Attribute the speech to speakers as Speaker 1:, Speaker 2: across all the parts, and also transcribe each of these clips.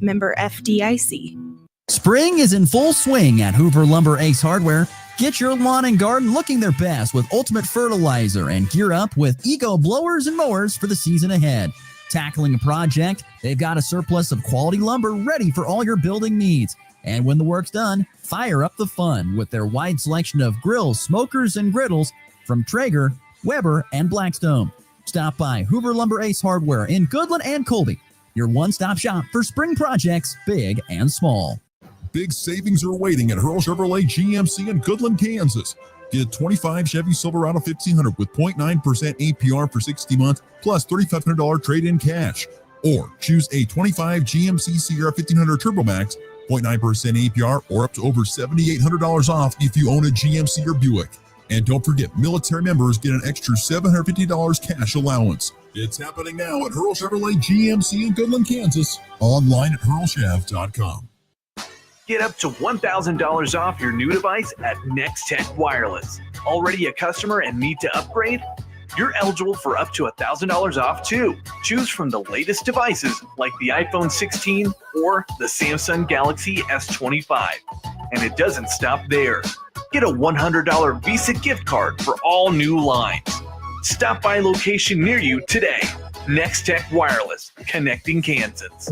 Speaker 1: Member FDIC.
Speaker 2: Spring is in full swing at Hoover Lumber Ace Hardware. Get your lawn and garden looking their best with Ultimate Fertilizer and gear up with Eco blowers and mowers for the season ahead. Tackling a project, they've got a surplus of quality lumber ready for all your building needs. And when the work's done, fire up the fun with their wide selection of grills, smokers, and griddles from Traeger, Weber, and Blackstone. Stop by Hoover Lumber Ace Hardware in Goodland and Colby, your one-stop shop for spring projects, big and small.
Speaker 3: Big savings are waiting at Hurl Chevrolet GMC in Goodland, Kansas. Get a 25 Chevy Silverado 1500 with 0.9% APR for 60 months plus $3,500 trade-in cash. Or choose a 25 GMC Sierra 1500 Turbo Max, 0.9% APR or up to over $7,800 off if you own a GMC or Buick. And don't forget, military members get an extra $750 cash allowance. It's happening now at Hurl Chevrolet GMC in Goodland, Kansas. Online at hurlchev.com.
Speaker 4: Get up to $1,000 off your new device at Next-Tech Wireless. Already a customer and need to upgrade? You're eligible for up to $1,000 off too. Choose from the latest devices like the iPhone 16 or the Samsung Galaxy S25. And it doesn't stop there. Get a $100 Visa gift card for all new lines. Stop by location near you today. Next-Tech Wireless, connecting Kansas.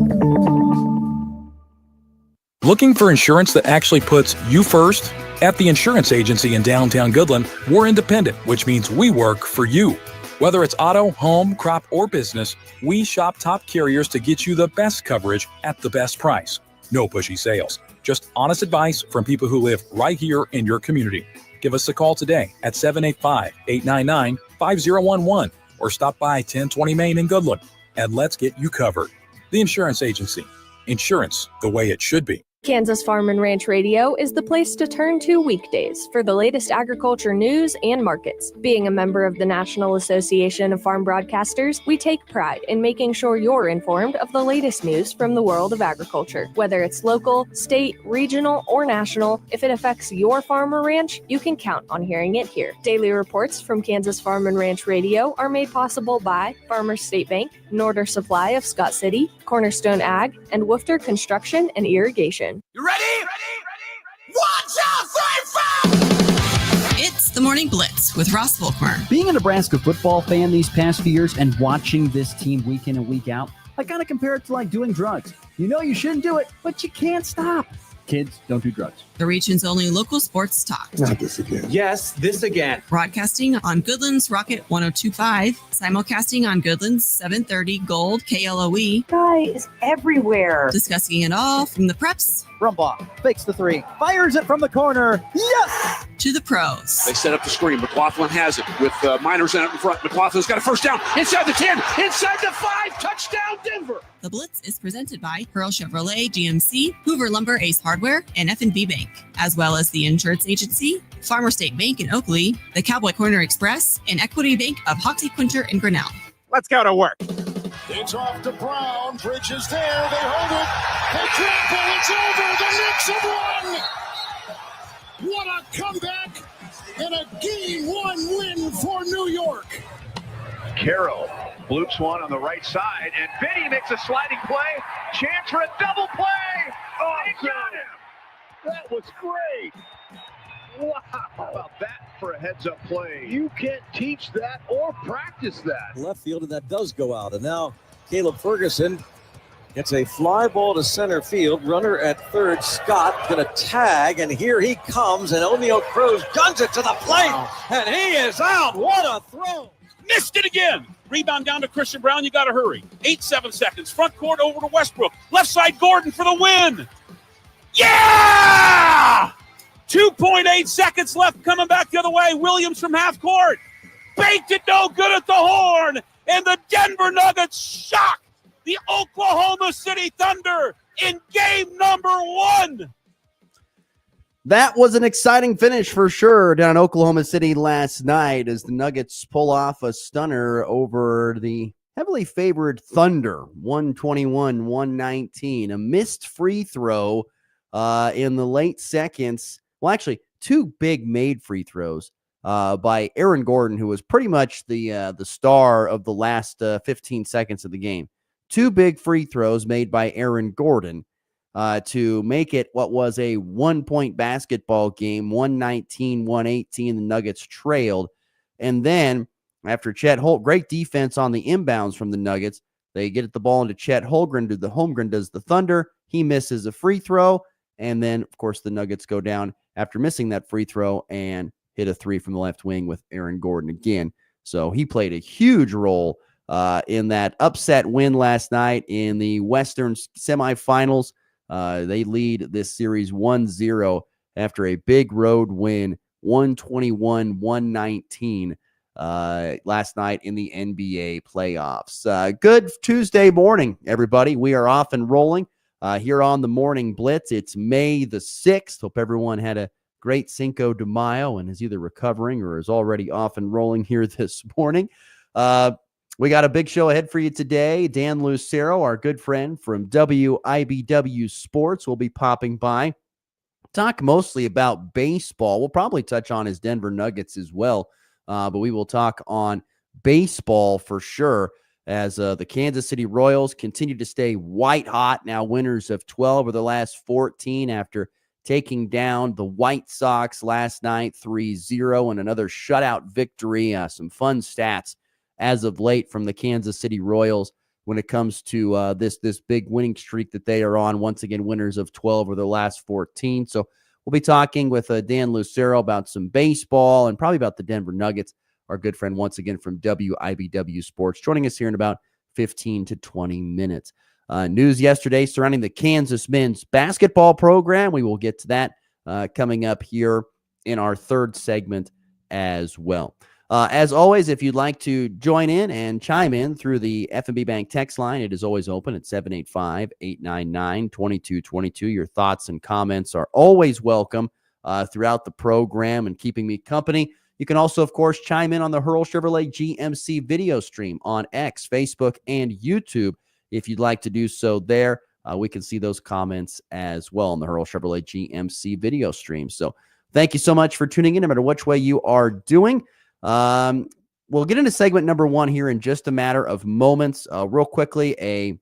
Speaker 5: Looking for insurance that actually puts you first? At the insurance agency in downtown Goodland, we're independent, which means we work for you. Whether it's auto, home, crop, or business, we shop top carriers to get you the best coverage at the best price. No pushy sales, just honest advice from people who live right here in your community. Give us a call today at 785-899-5011 or stop by 1020 Main in Goodland and let's get you covered. The Insurance Agency. Insurance the way it should be.
Speaker 6: Kansas Farm and Ranch Radio is the place to turn to weekdays for the latest agriculture news and markets. Being a member of the National Association of Farm Broadcasters, we take pride in making sure you're informed of the latest news from the world of agriculture. Whether it's local, state, regional, or national, if it affects your farm or ranch, you can count on hearing it here. Daily reports from Kansas Farm and Ranch Radio are made possible by Farmers State Bank, Norder Supply of Scott City, Cornerstone Ag, and Woofter Construction and Irrigation.
Speaker 7: You ready? Ready? 1, 2, 3, 4! It's the Morning Blitz with Ross Volkmer.
Speaker 8: Being a Nebraska football fan these past few years and watching this team week in and week out, I kind of compare it to like doing drugs. You know you shouldn't do it, but you can't stop. Kids, don't do drugs.
Speaker 7: The region's only local sports talk.
Speaker 9: Not this again.
Speaker 10: Yes, this again.
Speaker 7: Broadcasting on Goodland's Rocket 102.5, simulcasting on Goodland's 730 Gold KLOE.
Speaker 11: Guys everywhere.
Speaker 7: Discussing it all from the preps.
Speaker 12: Brumbaugh fakes the three, fires it from the corner. Yes!
Speaker 7: To the pros.
Speaker 13: They set up the screen. McLaughlin has it with Miners out in front. McLaughlin's got a first down inside the 10, inside the 5. Touchdown, Denver.
Speaker 7: The Blitz is presented by Hurl Chevrolet GMC, Hoover Lumber Ace Hardware, and F&B Bank, as well as the Insurance Agency, Farmer State Bank in Oakley, the Cowboy Corner Express, and Equity Bank of Hoxie, Quinter, and Grinnell.
Speaker 10: Let's go to work.
Speaker 14: It's off to Brown. Bridge is there. They hold it. They trample. It's over. The Knicks have won. What a comeback and a Game 1 win for New York.
Speaker 15: Carroll bloops one on the right side, and Vinny makes a sliding play. Chance for a double play. Oh, he got him. That was great. Wow. How about that for a heads-up play? You can't teach that or practice that.
Speaker 16: Left field, and that does go out. And now Caleb Ferguson gets a fly ball to center field. Runner at third, Scott, going to tag, and here he comes, and O'Neal Cruz guns it to the plate, and he is out. What a throw.
Speaker 17: Missed it again. Rebound down to Christian Brown. You got to hurry. 7 seconds. Front court over to Westbrook. Left side Gordon for the win. Yeah! 2.8 seconds left coming back the other way. Williams from half court. Baked it no good at the horn. And the Denver Nuggets shock the Oklahoma City Thunder in game number 1.
Speaker 8: That was an exciting finish for sure down in Oklahoma City last night as the Nuggets pull off a stunner over the heavily favored Thunder, 121-119. A missed free throw in the late seconds. Well, actually, 2 big made free throws by Aaron Gordon, who was pretty much the star of the last 15 seconds of the game. two big free throws made by Aaron Gordon to make it what was a 1-point basketball game, 119-118. The Nuggets trailed. And then after Chet Holmgren, great defense on the inbounds from the Nuggets, they get the ball into Chet Holmgren. Holmgren does the Thunder. He misses a free throw. And then, of course, the Nuggets go down after missing that free throw and hit a three from the left wing with Aaron Gordon again. So he played a huge role in that upset win last night in the Western semifinals. They lead this series 1-0 after a big road win, 121-119 last night in the NBA playoffs. Good Tuesday morning, everybody. We are off and rolling here on the Morning Blitz. It's May the 6th. Hope everyone had a great Cinco de Mayo and is either recovering or is already off and rolling here this morning. We got a big show ahead for you today. Dan Lucero, our good friend from WIBW Sports, will be popping by. Talk mostly about baseball. We'll probably touch on his Denver Nuggets as well, but we will talk on baseball for sure as the Kansas City Royals continue to stay white hot, now winners of 12 of the last 14 after taking down the White Sox last night 3-0 and another shutout victory. Some fun stats as of late from the Kansas City Royals when it comes to this big winning streak that they are on. Once again, winners of 12 of the last 14. So we'll be talking with Dan Lucero about some baseball and probably about the Denver Nuggets, our good friend once again from WIBW Sports, joining us here in about 15 to 20 minutes. News yesterday surrounding the Kansas men's basketball program. We will get to that coming up here in our third segment as well. As always, if you'd like to join in and chime in through the F&B Bank text line, it is always open at 785-899-2222. Your thoughts and comments are always welcome throughout the program and keeping me company. You can also, of course, chime in on the Hurl Chevrolet GMC video stream on X, Facebook, and YouTube. If you'd like to do so there, we can see those comments as well on the Hurl Chevrolet GMC video stream. So thank you so much for tuning in, no matter which way you are doing. We'll get into segment number one here in just a matter of moments. Real quickly, a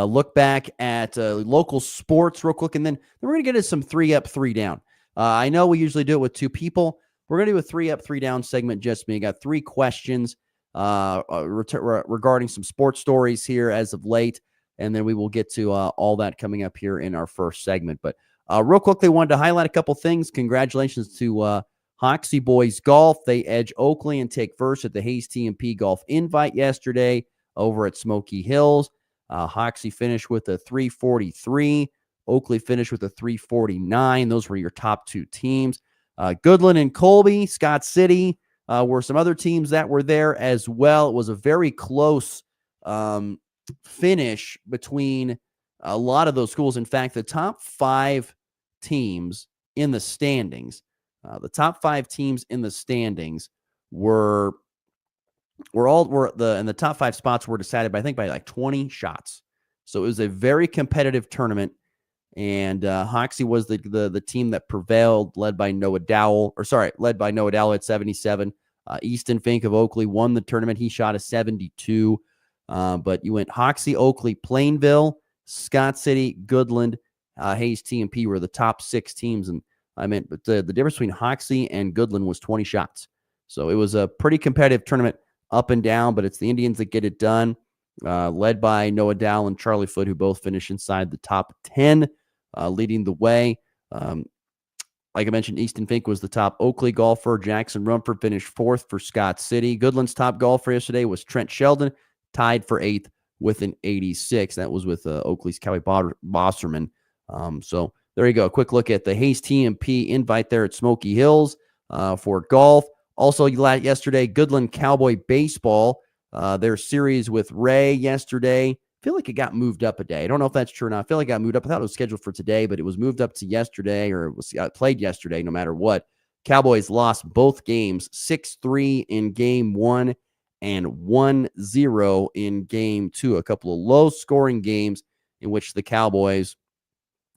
Speaker 8: look back at local sports real quick, and then we're going to get into some 3 up, 3 down. I know we usually do it with 2 people. We're going to do a 3 up, 3 down segment, just me. I got 3 questions regarding some sports stories here as of late, and then we will get to all that coming up here in our first segment. But real quickly, wanted to highlight a couple things. Congratulations to Hoxie Boys Golf. They edge Oakley and take first at the Hayes T&P Golf Invite yesterday over at Smoky Hills. Hoxie finished with a 343. Oakley finished with a 349. Those were your top 2 teams. Goodland and Colby, Scott City were some other teams that were there as well. It was a very close finish between a lot of those schools. In fact, the top 5 teams in the standings, and the top 5 spots were decided by, I think, by like 20 shots. So it was a very competitive tournament. And Hoxie was the team that prevailed, led by Noah Dowell at 77. Easton Fink of Oakley won the tournament. He shot a 72. But you went Hoxie, Oakley, Plainville, Scott City, Goodland, Hayes T&P were the top 6 teams. And but the difference between Hoxie and Goodland was 20 shots. So it was a pretty competitive tournament up and down, but it's the Indians that get it done, led by Noah Dowell and Charlie Foote, who both finish inside the top 10. Leading the way. Like I mentioned, Easton Fink was the top Oakley golfer. Jackson Rumford finished 4th for Scott City. Goodland's top golfer yesterday was Trent Sheldon, tied for 8th with an 86. That was with Oakley's Kelly Bosserman. So there you go. A quick look at the Hayes T&P Invite there at Smoky Hills for golf. Also, yesterday, Goodland Cowboy Baseball, their series with Ray yesterday. I feel like it got moved up a day. I don't know if that's true or not. I feel like it got moved up. I thought it was scheduled for today, but it was moved up to yesterday, or it was played yesterday, no matter what. Cowboys lost both games, 6-3 in game 1 and 1-0 in game 2. A couple of low-scoring games in which the Cowboys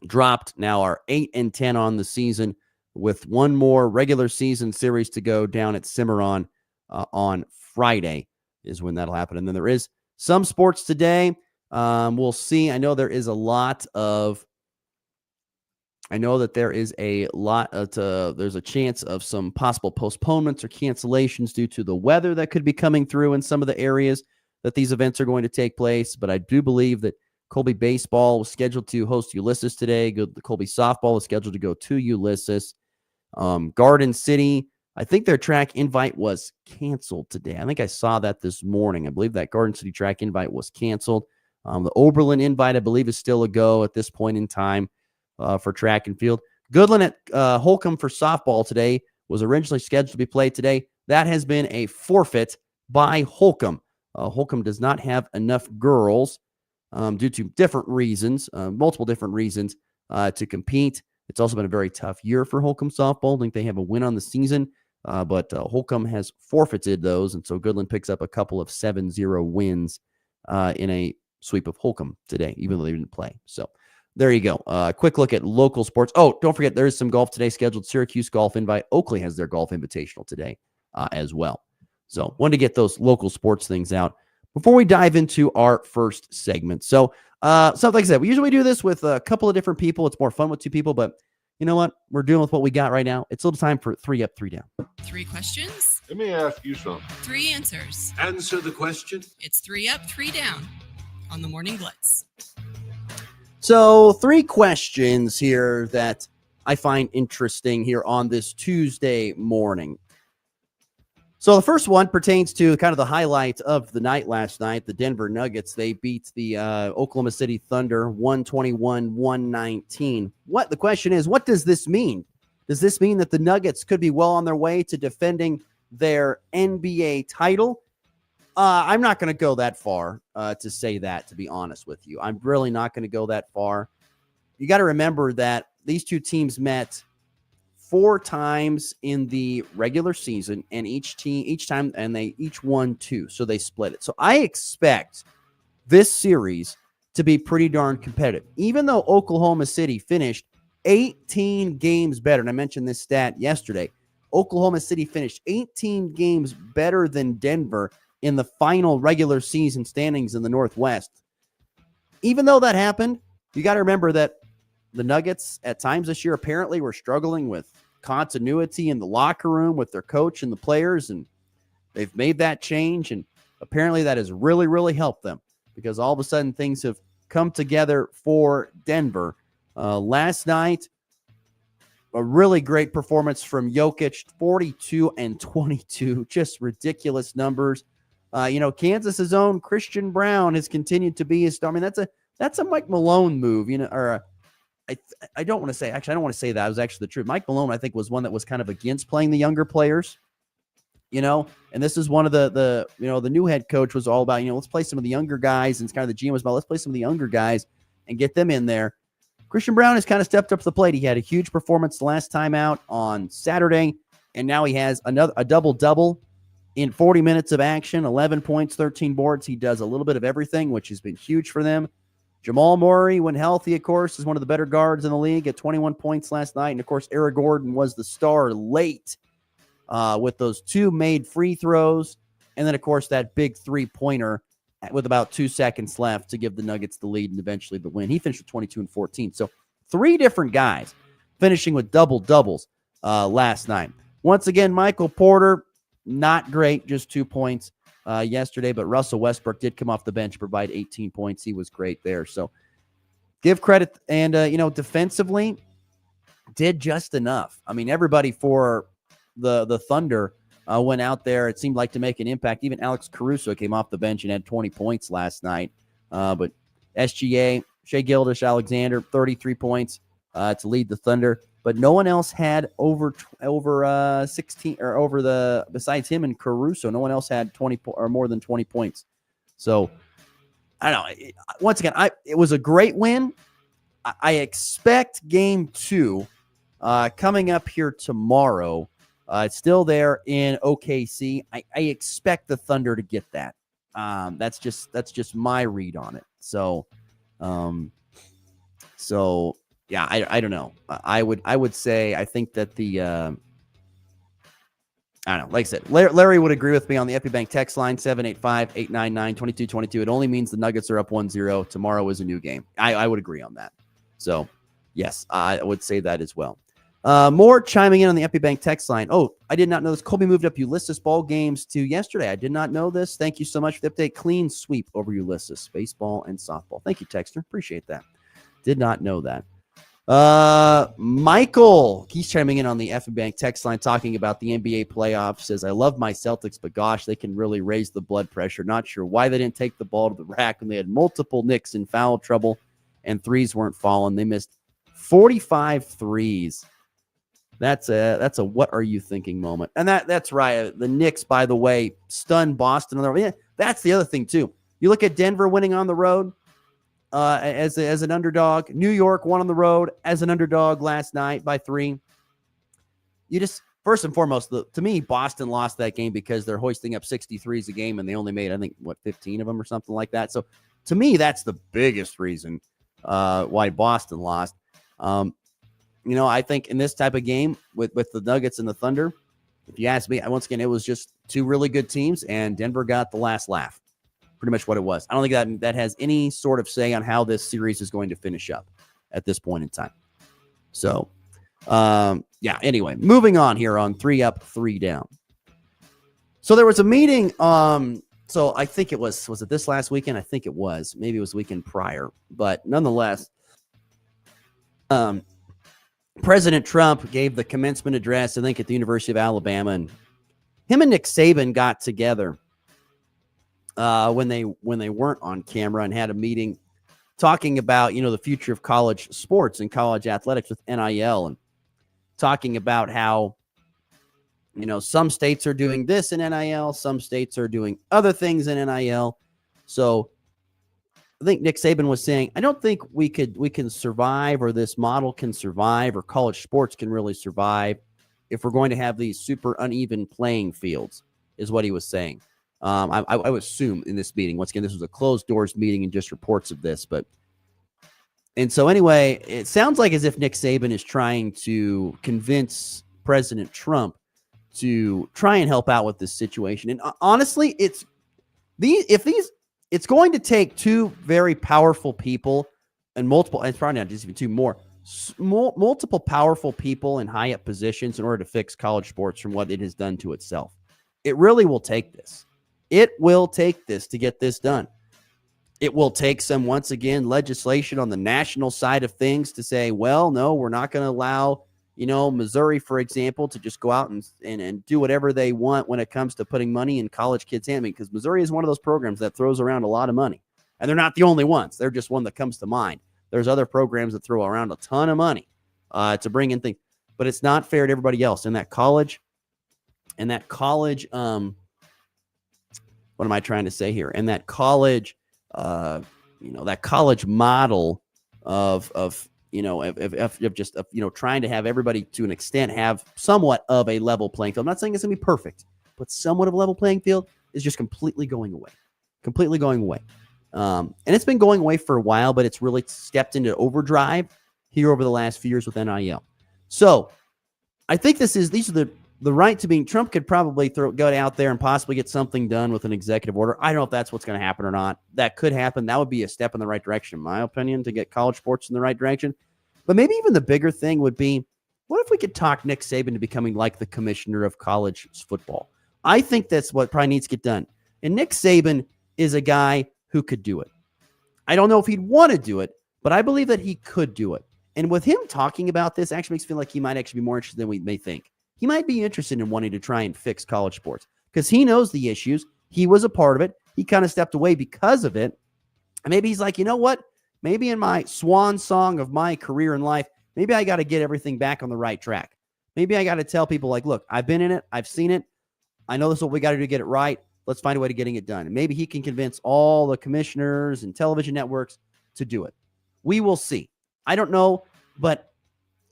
Speaker 8: dropped. Now are 8-10 on the season, with one more regular season series to go down at Cimarron on Friday is when that'll happen. And then there is some sports today. We'll see. I know that there is a lot there's a chance of some possible postponements or cancellations due to the weather that could be coming through in some of the areas that these events are going to take place. But I do believe that Colby baseball was scheduled to host Ulysses today. The Colby softball is scheduled to go to Ulysses. Garden City, I think their track invite was canceled today. I think I saw that this morning. I believe that Garden City track invite was canceled. The Oberlin invite, I believe, is still a go at this point in time for track and field. Goodland at Holcomb for softball today was originally scheduled to be played today. That has been a forfeit by Holcomb. Holcomb does not have enough girls due to different reasons, multiple different reasons, to compete. It's also been a very tough year for Holcomb softball. I think they have a win on the season, but Holcomb has forfeited those, and so Goodland picks up a couple of 7-0 wins in a sweep of Holcomb today, even though they didn't play. So there you go. Quick look at local sports. Oh, don't forget, there is some golf today scheduled. Syracuse Golf Invite. Oakley has their golf invitational today as well. So wanted to get those local sports things out before we dive into our first segment. So like I said, we usually do this with a couple of different people. It's more fun with two people, but you know what? We're dealing with what we got right now. It's a little time for 3 up, 3 down.
Speaker 9: 3 questions.
Speaker 18: Let me ask you something.
Speaker 9: 3 answers.
Speaker 18: Answer the question.
Speaker 9: It's 3 up, 3 down on the Morning Blitz.
Speaker 8: So 3 questions here that I find interesting here on this Tuesday morning. So the first one pertains to kind of the highlight of the night last night. The Denver Nuggets, they beat the Oklahoma City Thunder 121-119. The question is, what does this mean? Does this mean that the Nuggets could be well on their way to defending their NBA title? I'm not going to go that far to say that, to be honest with you. I'm really not going to go that far. You got to remember that these two teams met 4 times in the regular season, and each time, and they each won 2, so they split it. So I expect this series to be pretty darn competitive, even though Oklahoma City finished 18 games better. And I mentioned this stat yesterday. Oklahoma City finished 18 games better than Denver in the final regular season standings in the Northwest. Even though that happened, you got to remember that the Nuggets at times this year apparently were struggling with continuity in the locker room with their coach and the players, and they've made that change, and apparently that has really, really helped them because all of a sudden things have come together for Denver. Last night, a really great performance from Jokic, 42 and 22, just ridiculous numbers. Kansas's own Christian Brown has continued to be his star. I mean, that's a Mike Malone move, I don't want to say, actually, I don't want to say that. It was actually the truth. Mike Malone, I think, was one that was kind of against playing the younger players, and this is one of the new head coach was all about, let's play some of the younger guys. And it's kind of the GM was about, let's play some of the younger guys and get them in there. Christian Brown has kind of stepped up to the plate. He had a huge performance the last time out on Saturday, and now he has a double-double in 40 minutes of action, 11 points, 13 boards. He does a little bit of everything, which has been huge for them. Jamal Murray, when healthy, of course, is one of the better guards in the league at 21 points last night. And, of course, Eric Gordon was the star late with those 2 made free throws. And then, of course, that big 3-pointer with about 2 seconds left to give the Nuggets the lead and eventually the win. He finished with 22 and 14. So 3 different guys finishing with double-doubles last night. Once again, Michael Porter, not great, just 2 points. Yesterday, but Russell Westbrook did come off the bench, provide 18 points. He was great there. So give credit. And, defensively did just enough. I mean, everybody for the Thunder went out there, it seemed like, to make an impact. Even Alex Caruso came off the bench and had 20 points last night. But SGA, Shai Gilgeous-Alexander, 33 points to lead the Thunder. But no one else had over 16 or besides him and Caruso. No one else had 20 or more than 20 points. So I don't know. Once again, it was a great win. I expect game 2 coming up here tomorrow. It's still there in OKC. I expect the Thunder to get that. That's just my read on it. So yeah, I don't know. I would say I think that I don't know. Like I said, Larry would agree with me on the FB Bank text line, 785-899-2222. It only means the Nuggets are up 1-0. Tomorrow is a new game. I would agree on that. So, yes, I would say that as well. More chiming in on the FB Bank text line. Oh, I did not know this. Colby moved up Ulysses ball games to yesterday. I did not know this. Thank you so much for the update. Clean sweep over Ulysses, baseball and softball. Thank you, Texter. Appreciate that. Did not know that. Michael, he's chiming in on the FB Bank text line talking about the NBA playoffs. Says, I love my Celtics, but gosh, they can really raise the blood pressure. Not sure why they didn't take the ball to the rack when they had multiple Knicks in foul trouble and threes weren't falling. They missed 45 threes. That's a what are you thinking moment. And that's right. The Knicks, by the way, stunned Boston. Yeah, that's the other thing, too. You look at Denver winning on the road as an underdog. New York won on the road as an underdog last night by 3. You just, first and foremost, to me, Boston lost that game because they're hoisting up 63s a game, and they only made, I think, 15 of them or something like that. So, to me, that's the biggest reason why Boston lost. I think in this type of game with the Nuggets and the Thunder, if you ask me, once again, it was just two really good teams, and Denver got the last laugh. Pretty much what it was. I don't think that has any sort of say on how this series is going to finish up at this point in time. So, anyway, moving on here on 3 Up, 3 Down. So there was a meeting. So I think it was it this last weekend? I think it was. Maybe it was the weekend prior. But nonetheless, President Trump gave the commencement address, I think, at the University of Alabama, and him and Nick Saban got together when they weren't on camera and had a meeting talking about, the future of college sports and college athletics with NIL, and talking about how, some states are doing this in NIL, some states are doing other things in NIL. So I think Nick Saban was saying, I don't think we can survive, or this model can survive, or college sports can really survive if we're going to have these super uneven playing fields, is what he was saying. I would assume in this meeting, once again, this was a closed doors meeting and just reports of this, and so anyway, it sounds like as if Nick Saban is trying to convince President Trump to try and help out with this situation. And honestly, it's going to take two very powerful people and multiple, it's probably not just even two more, multiple powerful people in high up positions in order to fix college sports from what it has done to itself. It really will take this. It will take this to get this done. It will take some, once again, legislation on the national side of things to say, well, no, we're not going to allow, Missouri, for example, to just go out and do whatever they want when it comes to putting money in college kids' hands, because Missouri is one of those programs that throws around a lot of money. And they're not the only ones. They're just one that comes to mind. There's other programs that throw around a ton of money to bring in things. But it's not fair to everybody else. And that college, what am I trying to say here? And that college, that college model of trying to have everybody to an extent have somewhat of a level playing field. I'm not saying it's going to be perfect, but somewhat of a level playing field is just completely going away. And it's been going away for a while, but it's really stepped into overdrive here over the last few years with NIL. So I think these are the right to being. Trump could probably go out there and possibly get something done with an executive order. I don't know if that's what's going to happen or not. That could happen. That would be a step in the right direction, in my opinion, to get college sports in the right direction. But maybe even the bigger thing would be, what if we could talk Nick Saban to becoming like the commissioner of college football? I think that's what probably needs to get done. And Nick Saban is a guy who could do it. I don't know if he'd want to do it, but I believe that he could do it. And with him talking about this actually makes me feel like he might actually be more interested than we may think. He might be interested in wanting to try and fix college sports because he knows the issues. He was a part of it. He kind of stepped away because of it. And maybe he's like, you know what? Maybe in my swan song of my career in life, maybe I got to get everything back on the right track. Maybe I got to tell people like, look, I've been in it. I've seen it. I know this is what we got to do to get it right. Let's find a way to getting it done. And maybe he can convince all the commissioners and television networks to do it. We will see. I don't know, but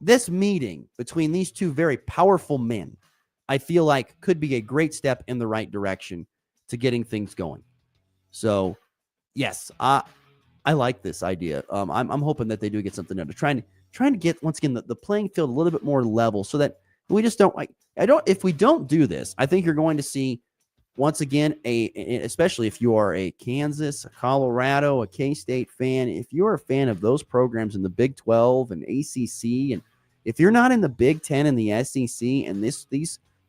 Speaker 8: this meeting between these two very powerful men, I feel like could be a great step in the right direction to getting things going. So, yes, I like this idea. I'm hoping that they do get something done. Trying to get, once again, the playing field a little bit more level so that We just don't like. If we don't do this, I think you're going to see once again especially if you are a Kansas, a Colorado, a K-State fan. If you're a fan of those programs in the Big 12 and ACC, and if you're not in the Big 10 and the SEC,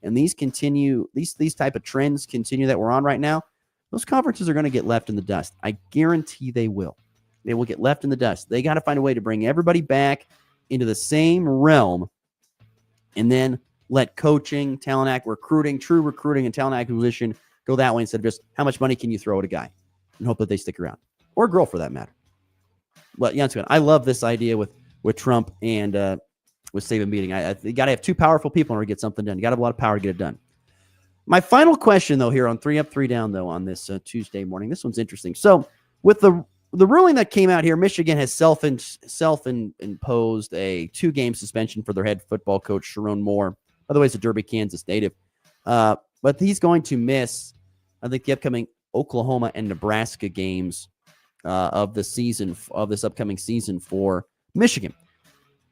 Speaker 8: and these type of trends continue that we're on right now, those conferences are going to get left in the dust. I guarantee they will. They will get left in the dust. They got to find a way to bring everybody back into the same realm, and then let coaching, true recruiting, and talent acquisition go that way instead of just how much money can you throw at a guy and hope that they stick around, or a girl for that matter. But yeah, I love this idea with Trump and with Saban meeting. You got to have two powerful people in order to get something done. You got to have a lot of power to get it done. My final question, though, here on 3 Up, 3 Down, though, on this Tuesday morning. This one's interesting. So with the ruling that came out here, Michigan has self-imposed a 2-game suspension for their head football coach, Sharon Moore. By the way, he's a Derby, Kansas native. But he's going to miss, I think, the upcoming Oklahoma and Nebraska games of this upcoming season for Michigan.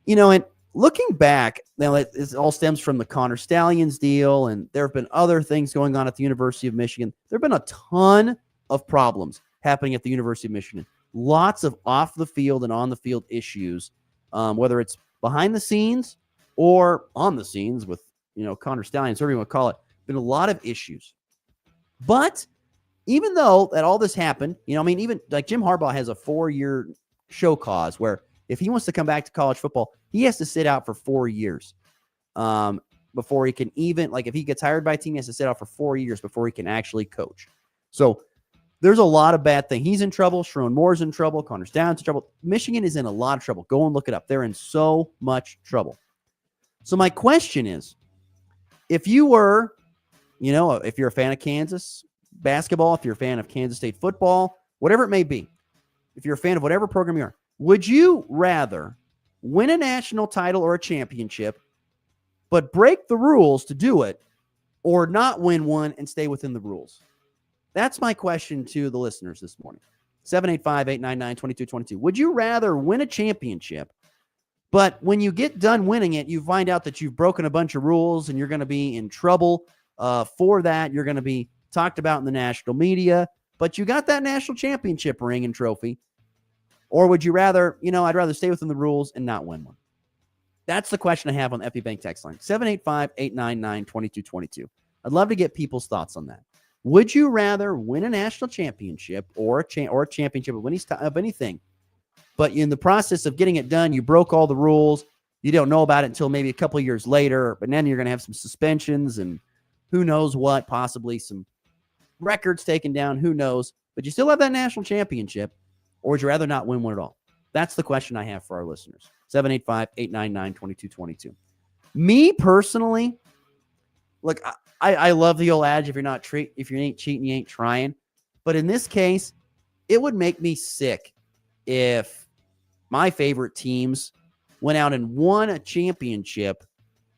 Speaker 8: And looking back, now it all stems from the Connor Stallions deal, and there have been other things going on at the University of Michigan. There have been a ton of problems happening at the University of Michigan. Lots of off the field and on the field issues, whether it's behind the scenes or on the scenes with Connor Stallions, whatever you want to call it. Been a lot of issues. But even though that all this happened, even like Jim Harbaugh has a 4-year show cause where if he wants to come back to college football, he has to sit out for 4 years before he can even, like if he gets hired by a team, he has to sit out for 4 years before he can actually coach. So there's a lot of bad things. He's in trouble. Sharon Moore's in trouble. Connor Stallions in trouble. Michigan is in a lot of trouble. Go and look it up. They're in so much trouble. So my question is, if you were, if you're a fan of Kansas basketball, if you're a fan of Kansas State football, whatever it may be, if you're a fan of whatever program you are, would you rather win a national title or a championship, but break the rules to do it, or not win one and stay within the rules? That's my question to the listeners this morning. 785-899-2222. Would you rather win a championship, but when you get done winning it, you find out that you've broken a bunch of rules and you're going to be in trouble for that? You're going to be talked about in the national media, but you got that national championship ring and trophy. Or would you rather, I'd rather stay within the rules and not win one? That's the question I have on the FB Bank text line, 785-899-2222. I'd love to get people's thoughts on that. Would you rather win a national championship or a championship of anything, but in the process of getting it done, you broke all the rules? You don't know about it until maybe a couple of years later, but then you're going to have some suspensions and who knows what, possibly some records taken down, who knows, but you still have that national championship, or would you rather not win one at all? That's the question I have for our listeners. 785-899-2222. Me personally, look, I love the old adage, if you ain't cheating, you ain't trying. But in this case, it would make me sick if my favorite teams went out and won a championship,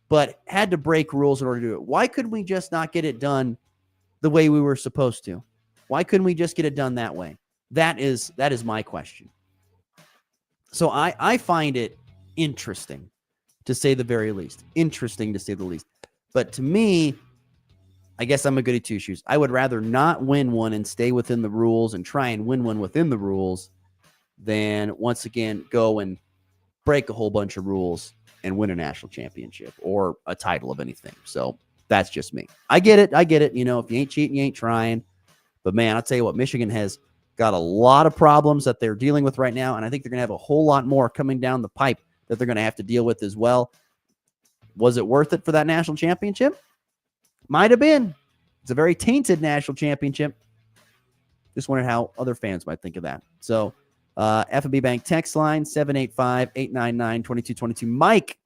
Speaker 8: but had to break rules in order to do it. Why could we just not get it done the way we were supposed to? Why couldn't we just get it done that way? That is my question. So I find it interesting, to say the very least. Interesting, to say the least. But to me, I guess I'm a goody two-shoes. I would rather not win one and stay within the rules and try and win one within the rules than, once again, go and break a whole bunch of rules and win a national championship or a title of anything. So that's just me. I get it. If you ain't cheating, you ain't trying. But, man, I'll tell you what, Michigan has got a lot of problems that they're dealing with right now, and I think they're going to have a whole lot more coming down the pipe that they're going to have to deal with as well. Was it worth it for that national championship? Might have been. It's a very tainted national championship. Just wondered how other fans might think of that. So, F&B Bank text line, 785-899-2222. Mike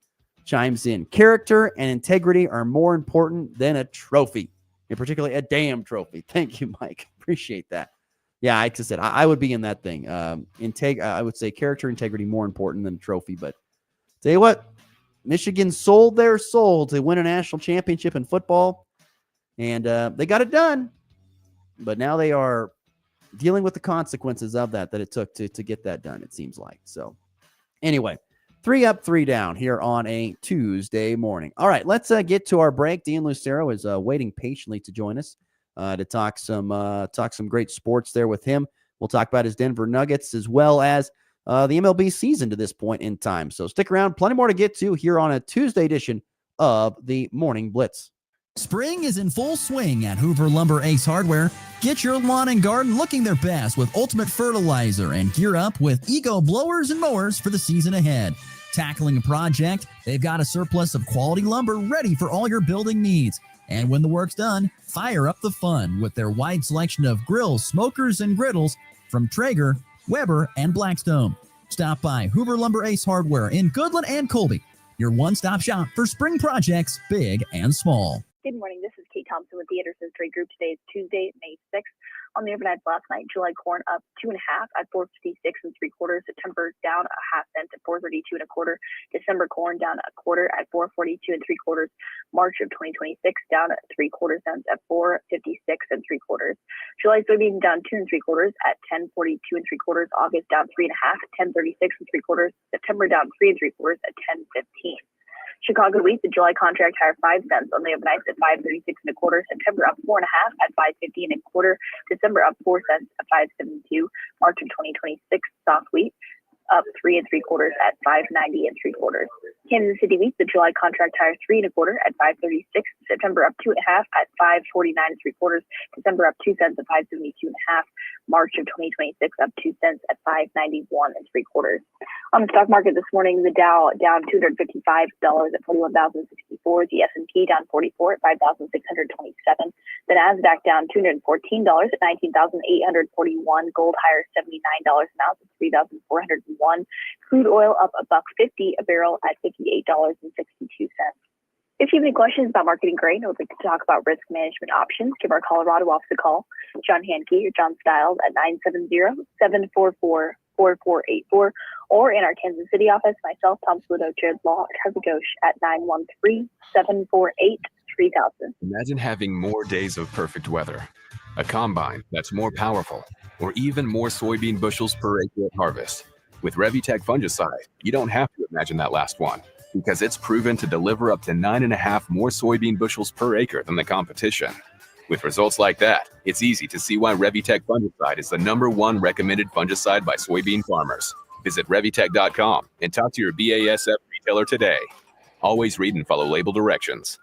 Speaker 8: chimes in. Character and integrity are more important than a trophy, and particularly a damn trophy. Thank you, Mike. Appreciate that. Yeah, like I said, I would be in that thing. I would say character, integrity more important than a trophy. But tell you what, Michigan sold their soul to win a national championship in football, and they got it done. But now they are dealing with the consequences of that it took to get that done, it seems like. So anyway, 3 up, 3 down here on a Tuesday morning. All right, let's get to our break. Dean Lucero is waiting patiently to join us to talk some great sports there with him. We'll talk about his Denver Nuggets as well as the MLB season to this point in time. So stick around. Plenty more to get to here on a Tuesday edition of the Morning Blitz.
Speaker 2: Spring is in full swing at Hoover Lumber Ace Hardware. Get your lawn and garden looking their best with ultimate fertilizer and gear up with Ego blowers and mowers for the season ahead. Tackling a project, they've got a surplus of quality lumber ready for all your building needs. And when the work's done, fire up the fun with their wide selection of grills, smokers, and griddles from Traeger, Weber, and Blackstone. Stop by Hoover Lumber Ace Hardware in Goodland and Colby, your one-stop shop for spring projects, big and small.
Speaker 19: Good morning. This is Kate Thompson with the Anderson's Trade Group. Today is Tuesday, May 6th. On the overnight last night, July corn up 2.5 at 4.56 3/4. September down a half cent at 4.32 1/4. December corn down 1/4 at 4.42 3/4. March of 2026 down 3/4 cents at 4.56 3/4. July soybean down 2 3/4 at 10.42 3/4. August down 3.5 at 10.36 3/4. September down 3 3/4 at 10.15. Chicago wheat, the July contract higher 5 cents on the overnight at 5.36 1/4. September up 4.5 at 5.50 1/4. December up 4 cents at 5.72. March of 2026 soft wheat up 3 3/4 at 5.90 3/4. Kansas City wheat, the July contract higher 3 1/4 at 5.36. September up 2.5 at 5.49 3/4. December up 2 cents at 5.72 1/2. March of 2026 up 2 cents at 5.91 3/4. On the stock market this morning, the Dow down $255 at 41,064. The S&P down 44 at 5,627. The Nasdaq down $214 at 19,841. Gold higher $79 an ounce at 3,401. Crude oil up $1.50 a barrel at $58.62. If you have any questions about marketing grain or would like to talk about risk management options, give our Colorado office a call. John Hanke or John Stiles at 970-744-4484, or in our Kansas City office, myself, Tom Saludo, Jared Law, Harvigosh at 913-748-3000.
Speaker 20: Imagine having more days of perfect weather, a combine that's more powerful, or even more soybean bushels per acre at harvest. With Revitec fungicide, you don't have to imagine that last one, because it's proven to deliver up to 9.5 more soybean bushels per acre than the competition. With results like that, it's easy to see why Revitec fungicide is the #1 recommended fungicide by soybean farmers. Visit Revitec.com and talk to your BASF retailer today. Always read and follow label directions.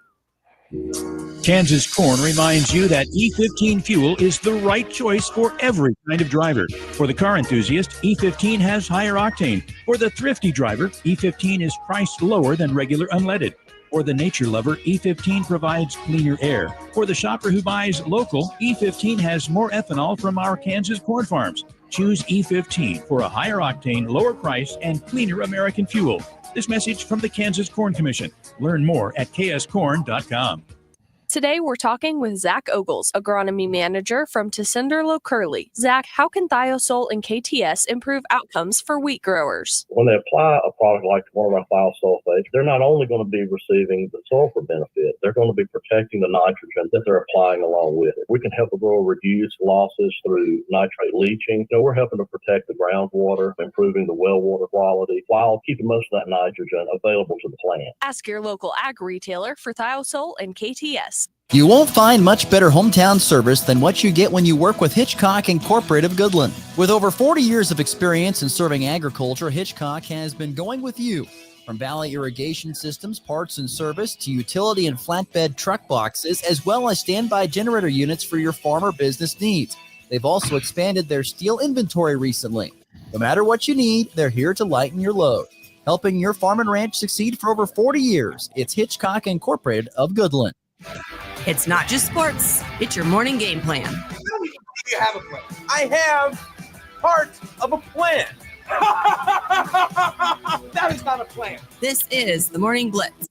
Speaker 21: Kansas Corn reminds you that E15 fuel is the right choice for every kind of driver. For the car enthusiast, E15 has higher octane. For the thrifty driver, E15 is priced lower than regular unleaded. For the nature lover, E15 provides cleaner air. For the shopper who buys local, E15 has more ethanol from our Kansas corn farms. Choose E15 for a higher octane, lower price, and cleaner American fuel. This message from the Kansas Corn Commission. Learn more at kscorn.com.
Speaker 6: Today, we're talking with Zach Ogles, agronomy manager from Tessenderlo Curley. Zach, how can Thiosol and KTS improve outcomes for wheat growers?
Speaker 22: When they apply a product like one of our thiosulfates, they're not only going to be receiving the sulfur benefit, they're going to be protecting the nitrogen that they're applying along with it. We can help the grower reduce losses through nitrate leaching. We're helping to protect the groundwater, improving the well water quality, while keeping most of that nitrogen available to the plant.
Speaker 6: Ask your local ag retailer for Thiosol and KTS.
Speaker 2: You won't find much better hometown service than what you get when you work with Hitchcock Incorporated of Goodland. With over 40 years of experience in serving agriculture, Hitchcock has been going with you. From valley irrigation systems, parts and service, to utility and flatbed truck boxes, as well as standby generator units for your farmer business needs. They've also expanded their steel inventory recently. No matter what you need, they're here to lighten your load. Helping your farm and ranch succeed for over 40 years, it's Hitchcock Incorporated of Goodland.
Speaker 9: It's not just sports, it's your morning game plan.
Speaker 10: You have a plan. I have part of a plan. That is not a plan.
Speaker 9: This is the Morning Blitz.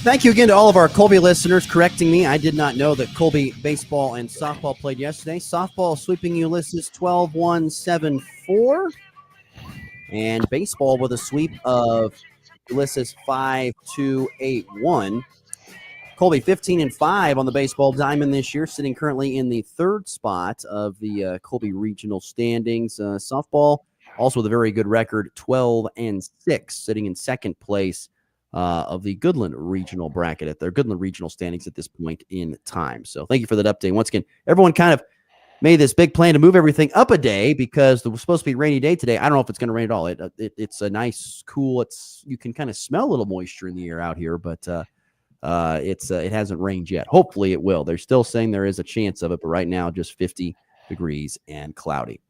Speaker 8: Thank you again to all of our Colby listeners correcting me. I did not know that Colby baseball and softball played yesterday. Softball sweeping Ulysses 12-1, 7-4. And baseball with a sweep of Ulysses 5-2-8-1. Colby 15-5 on the baseball diamond this year, sitting currently in the third spot of the Colby regional standings. Softball also with a very good record, 12-6, sitting in second place of the Goodland regional bracket at their Goodland regional standings at this point in time. So thank you for that update. Once again, everyone kind of made this big plan to move everything up a day because it was supposed to be a rainy day today. I don't know if it's going to rain at all. It's a nice, cool. You can kind of smell a little moisture in the air out here, but it hasn't rained yet. Hopefully it will. They're still saying there is a chance of it, but right now just 50 degrees and cloudy.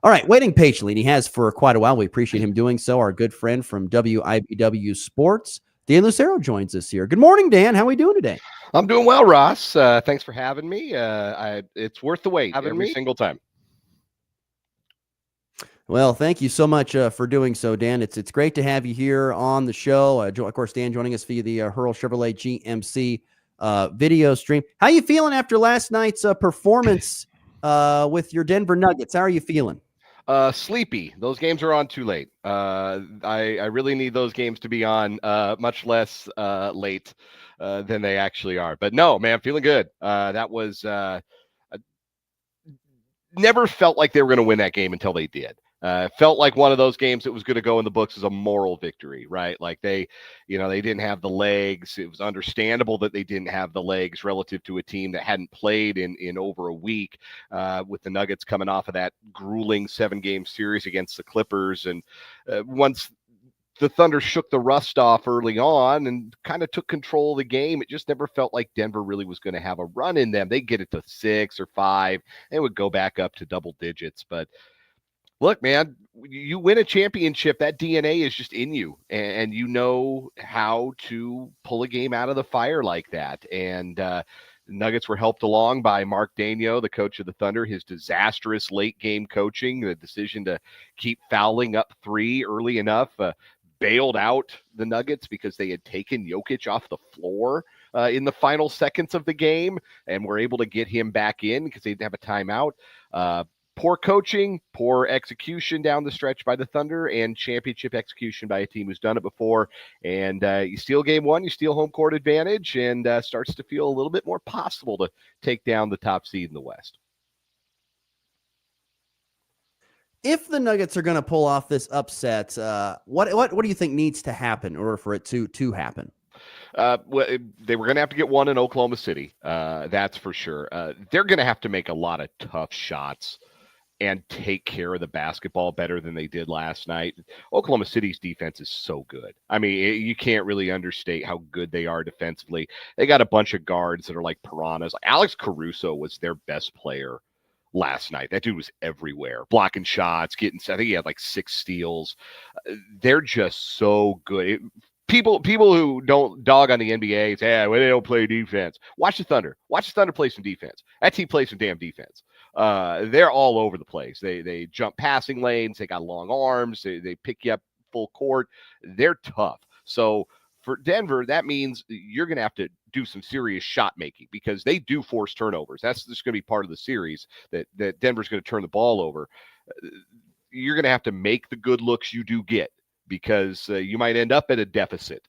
Speaker 8: All right, waiting patiently, and he has for quite a while. We appreciate him doing so. Our good friend from WIBW Sports, Dan Lucero, joins us here. Good morning, Dan. How are we doing today?
Speaker 1: I'm doing well, Ross. Thanks for having me. It's worth the wait every single time.
Speaker 8: Well, thank you so much for doing so, Dan. It's great to have you here on the show. Of course, Dan joining us via the Hurl Chevrolet GMC video stream. How are you feeling after last night's performance with your Denver Nuggets? How are you feeling?
Speaker 1: Sleepy. Those games are on too late. I really need those games to be on much less late than they actually are. But no, man, feeling good. That was never felt like they were going to win that game until they did. Felt like one of those games that was going to go in the books as a moral victory, right? Like they didn't have the legs. It was understandable that they didn't have the legs relative to a team that hadn't played in over a week, with the Nuggets coming off of that grueling 7-game series against the Clippers. And once the Thunder shook the rust off early on and kind of took control of the game, it just never felt like Denver really was going to have a run in them. They'd get it to 6 or 5. They would go back up to double digits, but look, man, you win a championship, that DNA is just in you, and you know how to pull a game out of the fire like that. And the Nuggets were helped along by Mark Daigneault, the coach of the Thunder, his disastrous late-game coaching, the decision to keep fouling up 3 early enough, bailed out the Nuggets because they had taken Jokic off the floor in the final seconds of the game and were able to get him back in because they didn't have a timeout. Poor coaching, poor execution down the stretch by the Thunder, and championship execution by a team who's done it before. And you steal game 1, you steal home court advantage, and starts to feel a little bit more possible to take down the top seed in the West.
Speaker 8: If the Nuggets are going to pull off this upset, what do you think needs to happen in order for it to happen?
Speaker 1: Well, they were going to have to get one in Oklahoma City. That's for sure. They're going to have to make a lot of tough shots and take care of the basketball better than they did last night. Oklahoma City's defense is so good. I mean, you can't really understate how good they are defensively. They got a bunch of guards that are like piranhas. Alex Caruso was their best player last night. That dude was everywhere, blocking shots, I think he had like 6 steals. They're just so good. People who don't dog on the NBA say, well, they don't play defense. Watch the Thunder. Watch the Thunder play some defense. That team plays some damn defense. They're all over the place. They jump passing lanes. They got long arms. They pick you up full court. They're tough. So for Denver, that means you're going to have to do some serious shot making because they do force turnovers. That's just going to be part of the series that Denver's going to turn the ball over. You're going to have to make the good looks you do get, because you might end up at a deficit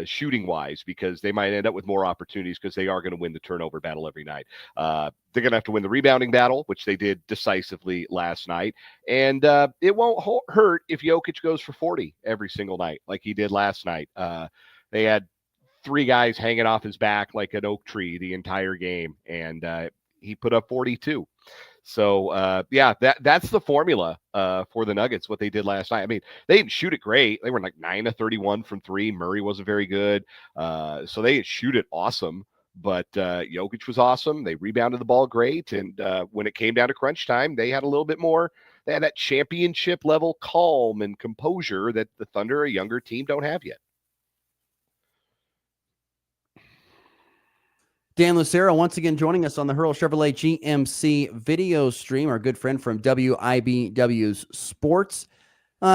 Speaker 1: shooting wise, because they might end up with more opportunities because they are going to win the turnover battle every night. They're going to have to win the rebounding battle, which they did decisively last night. And it won't hurt if Jokic goes for 40 every single night like he did last night. They had 3 guys hanging off his back like an oak tree the entire game, and he put up 42. So, that's the formula for the Nuggets, what they did last night. I mean, they didn't shoot it great. They were like 9 of 31 from 3. Murray wasn't very good. So they didn't shoot it awesome, but Jokic was awesome. They rebounded the ball great. And when it came down to crunch time, they had a little bit more. They had that championship level calm and composure that the Thunder, a younger team, don't have yet.
Speaker 8: Dan Lucero once again joining us on the Hurl Chevrolet GMC video stream, our good friend from WIBW's Sports.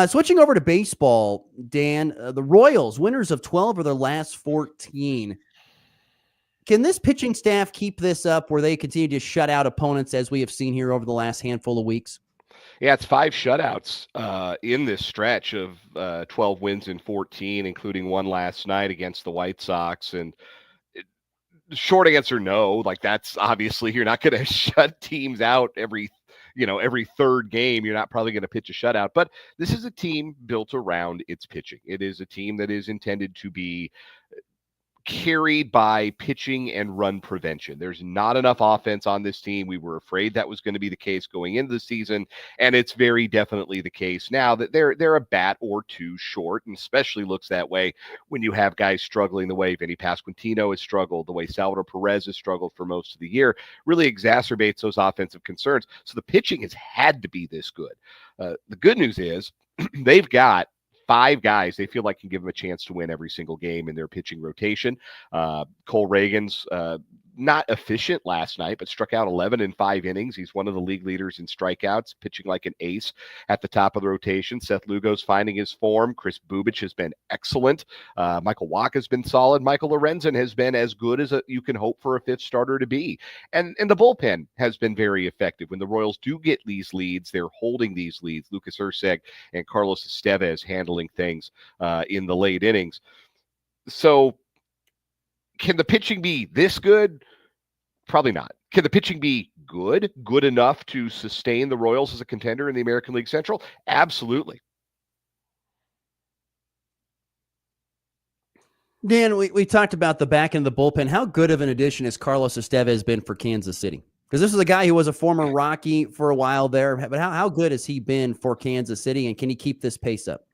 Speaker 8: Switching over to baseball, Dan, the Royals, winners of 12 of their last 14. Can this pitching staff keep this up where they continue to shut out opponents as we have seen here over the last handful of weeks?
Speaker 1: Yeah, it's 5 shutouts in this stretch of 12 wins and 14, including one last night against the White Sox. And short answer, no. Like, that's obviously, you're not going to shut teams out every third game. You're not probably going to pitch a shutout. But this is a team built around its pitching. It is a team that is intended to be carried by pitching and run prevention. There's not enough offense on this team. We were afraid that was going to be the case going into the season, and it's very definitely the case now that they're a bat or two short, and especially looks that way when you have guys struggling the way Vinny Pasquantino has struggled, the way Salvador Perez has struggled for most of the year. Really exacerbates those offensive concerns. So the pitching has had to be this good. The good news is they've got 5 guys they feel like can give them a chance to win every single game in their pitching rotation. Cole Reagan's not efficient last night, but struck out 11 in 5 innings. He's one of the league leaders in strikeouts, pitching like an ace at the top of the rotation. Seth Lugo's finding his form. Chris Bubich has been excellent. Michael Wacha's been solid. Michael Lorenzen has been as good as you can hope for a 5th starter to be. And the bullpen has been very effective. When the Royals do get these leads, they're holding these leads. Lucas Erceg and Carlos Estevez handling things in the late innings. So can the pitching be this good? Probably not. Can the pitching be good enough to sustain the Royals as a contender in the American League Central? Absolutely.
Speaker 8: Dan, we talked about the back end of the bullpen. How good of an addition has Carlos Estevez been for Kansas City? Because this is a guy who was a former Rocky for a while there. But how good has he been for Kansas City, and can he keep this pace up?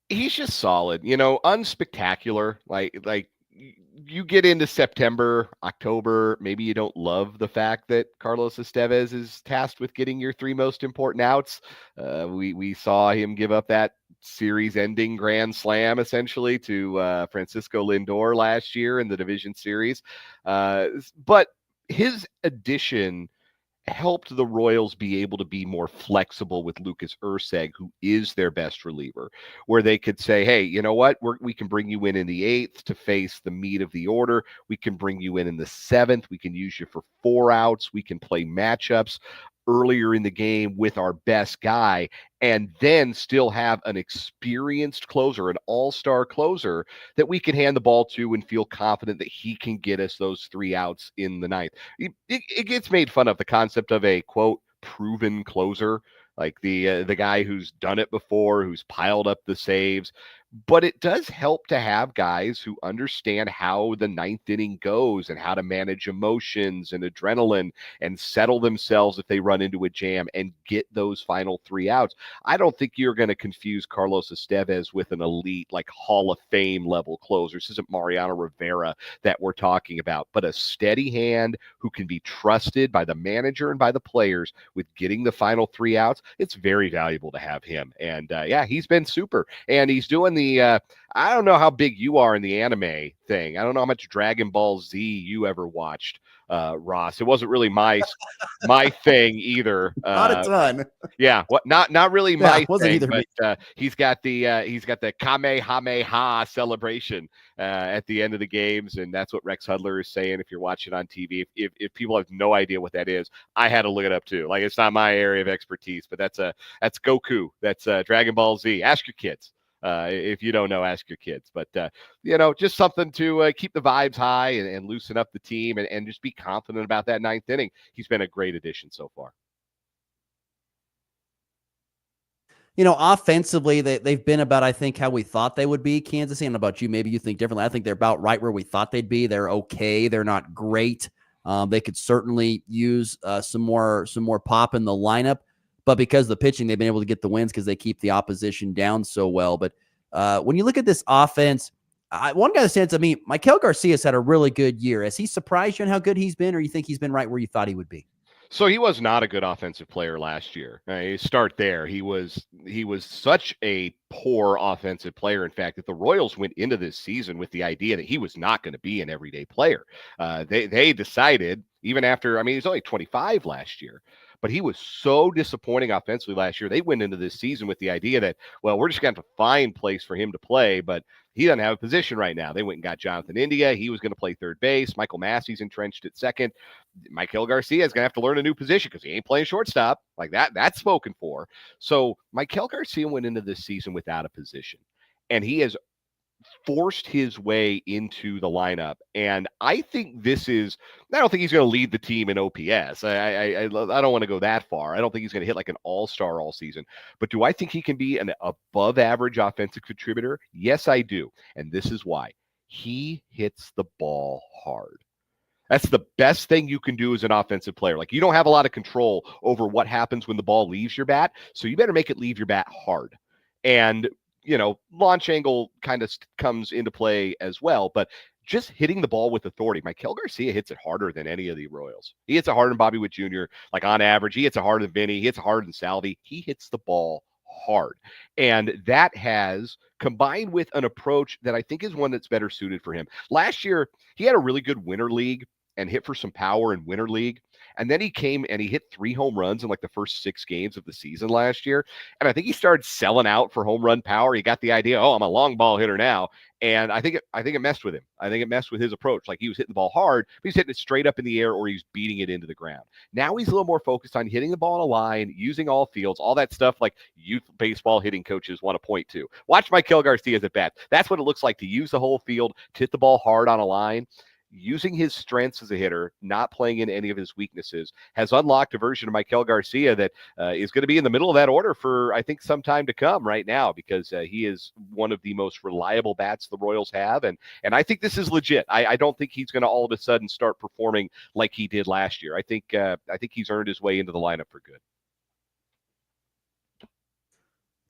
Speaker 1: He's just solid, unspectacular. Like you get into September, October, maybe you don't love the fact that Carlos Estevez is tasked with getting your 3 most important outs. We saw him give up that series-ending grand slam, essentially, to Francisco Lindor last year in the division series. But his addition helped the Royals be able to be more flexible with Lucas Erceg, who is their best reliever, where they could say, hey, you know what? We can bring you in the 8th to face the meat of the order. We can bring you in the 7th. We can use you for 4 outs. We can play matchups earlier in the game with our best guy, and then still have an experienced closer, an all-star closer that we can hand the ball to and feel confident that he can get us those 3 outs in the 9th. It gets made fun of, the concept of a, quote, proven closer, like the guy who's done it before, who's piled up the saves. But it does help to have guys who understand how the 9th inning goes and how to manage emotions and adrenaline and settle themselves if they run into a jam and get those final 3 outs. I don't think you're going to confuse Carlos Estevez with an elite, like Hall of Fame level closer. This isn't Mariano Rivera that we're talking about, but a steady hand who can be trusted by the manager and by the players with getting the final 3 outs. It's very valuable to have him. And yeah, he's been super. And he's doing I don't know how big you are in the anime thing. I don't know how much Dragon Ball Z you ever watched, Ross. It wasn't really my thing either.
Speaker 8: Not a ton.
Speaker 1: Yeah, not really my
Speaker 8: wasn't
Speaker 1: thing.
Speaker 8: Either
Speaker 1: but he's got the Kamehameha celebration at the end of the games, and that's what Rex Hudler is saying. If you're watching on TV, if people have no idea what that is, I had to look it up too. Like, it's not my area of expertise, but that's Goku. That's Dragon Ball Z. Ask your kids. If you don't know, ask your kids. But, just something to keep the vibes high and loosen up the team and just be confident about that 9th inning. He's been a great addition so far.
Speaker 8: Offensively, they've been about, I think, how we thought they would be. Kansas City, and about you, maybe you think differently. I think they're about right where we thought they'd be. They're okay. They're not great. They could certainly use some more pop in the lineup. But because of the pitching, they've been able to get the wins because they keep the opposition down so well. But when you look at this offense, one guy that stands to me, Michael Garcia's had a really good year. Has he surprised you on how good he's been, or you think he's been right where you thought he would be?
Speaker 1: So he was not a good offensive player last year. Start there. He was such a poor offensive player, in fact, that the Royals went into this season with the idea that he was not going to be an everyday player. They decided, even after, he was only 25 last year, but he was so disappointing offensively last year. They went into this season with the idea that, well, we're just going to have to find place for him to play, but He doesn't have a position right now. They went and got Jonathan India. He was going to play third base. Michael Massey's entrenched at second. Maikel Garcia is going to have to learn a new position because he ain't playing shortstop. Like that's spoken for. So Maikel Garcia went into this season without a position, and he has forced his way into the lineup. And I think I don't think he's going to lead the team in OPS. I don't want to go that far. I don't think he's going to hit like an all-star all season. But do I think he can be an above average offensive contributor? Yes, I do. And this is why. He hits the ball hard. That's the best thing you can do as an offensive player. Like, you don't have a lot of control over what happens when the ball leaves your bat. So you better make it leave your bat hard. And launch angle kind of comes into play as well, but just hitting the ball with authority. Maikel Garcia hits it harder than any of the Royals. He hits it harder than Bobby Witt Jr. Like, on average, he hits it harder than Vinny. He hits it harder than Salvi. He hits the ball hard. And that has combined with an approach that I think is one that's better suited for him. Last year, he had a really good winter league and hit for some power in winter league. And then he came and he hit 3 home runs in like the first 6 games of the season last year. And I think he started selling out for home run power. He got the idea, I'm a long ball hitter now. And I think it messed with him. I think it messed with his approach. Like, he was hitting the ball hard, but he's hitting it straight up in the air, or he's beating it into the ground. Now he's a little more focused on hitting the ball on a line, using all fields, all that stuff like youth baseball hitting coaches want to point to. Watch Maikel Garcia's at bat. That's what it looks like to use the whole field, to hit the ball hard on a line. Using his strengths as a hitter, not playing in any of his weaknesses, has unlocked a version of Maikel Garcia that is going to be in the middle of that order for, I think, some time to come right now, because he is one of the most reliable bats the Royals have. And I think this is legit. I don't think he's going to all of a sudden start performing like he did last year. I think he's earned his way into the lineup for good.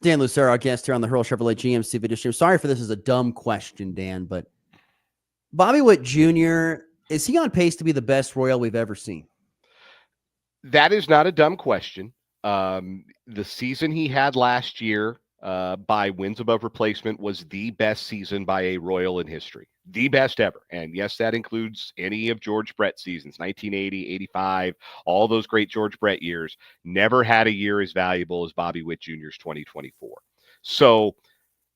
Speaker 8: Dan Lucero, our guest here on the Hurl Chevrolet GMC video stream. Sorry for this is a dumb question, Dan, but Bobby Witt Jr., is he on pace to be the best Royal we've ever seen?
Speaker 1: That is not a dumb question. The season he had last year by wins above replacement was the best season by a Royal in history. The best ever. And yes, that includes any of George Brett's seasons, 1980, 85, all those great George Brett years. Never had a year as valuable as Bobby Witt Jr.'s 2024. So